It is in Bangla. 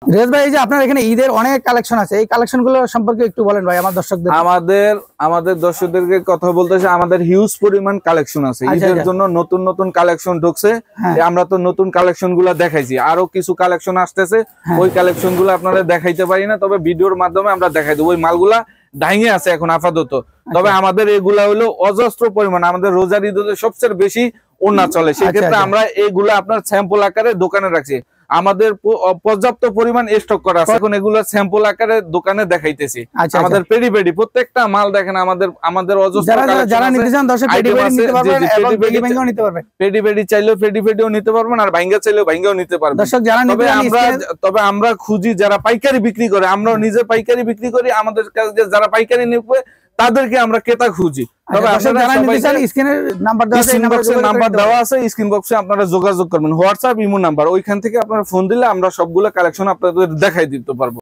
রিয়াজ ভাই, এই যে আপনার এখানে ঈদের অনেক কালেকশন আছে, এই কালেকশন গুলো সম্পর্কে একটু বলেন ভাই আমার দর্শকদের। আমাদের দর্শকদেরকে কথা বলতেছে, আমাদের হিউজ পরিমাণ কালেকশন আছে। ঈদের জন্য নতুন নতুন কালেকশন ঢুকছে। আমরা তো নতুন কালেকশন গুলা দেখাইছি, আরো কিছু কালেকশন আসতেছে। ওই কালেকশন গুলো আপনারা দেখাইতে পারি না, তবে ভিডিওর মাধ্যমে আমরা দেখাই দেবো। ওই মালগুলা ডাইঙে আছে এখন আপাতত। তবে আমাদের এগুলা হলো অজস্র পরিমাণ, আমাদের রোজার ঈদ সবচেয়ে বেশি ওড়না চলে, সেক্ষেত্রে আমরা এইগুলা আপনার স্যাম্পল আকারে দোকানে রাখছি। আমাদের পর্যাপ্ত পরিমাণ স্টক করা আছে, এখন এগুলো স্যাম্পল আকারে দোকানে দেখাইতেছি। আমাদের পেডি পেডি প্রত্যেকটা মাল দেখেন, আমাদের অজস্র যারা নিতে চান দর্শক পেডি পেডি নিতে পারবেন এবং পেডি ভাঙ্গাও নিতে পারবেন। পেডি পেডি চাইলেও পেডি পেডিও নিতে পারবেন, আর ভাঙ্গা চাইলেও ভাঙ্গাও নিতে পারবেন। দর্শক যারা নিতে চান, তবে আমরা খুঁজি যারা পাইকারি বিক্রি করে, আমরা নিজে পাইকারি বিক্রি করি, আমাদের কাছে যারা পাইকারি নেবে তাদেরকে আমরা ক্রেতা খুঁজি। তবে স্ক্রিনের নাম্বার দেওয়া আছে, স্ক্রিন বক্সে আপনারা যোগাযোগ করবেন, হোয়াটসঅ্যাপ ইমো নাম্বার, ওইখান থেকে আপনারা ফোন দিলে আমরা সবগুলো কালেকশন আপনাদের দেখাই দিতে পারবো।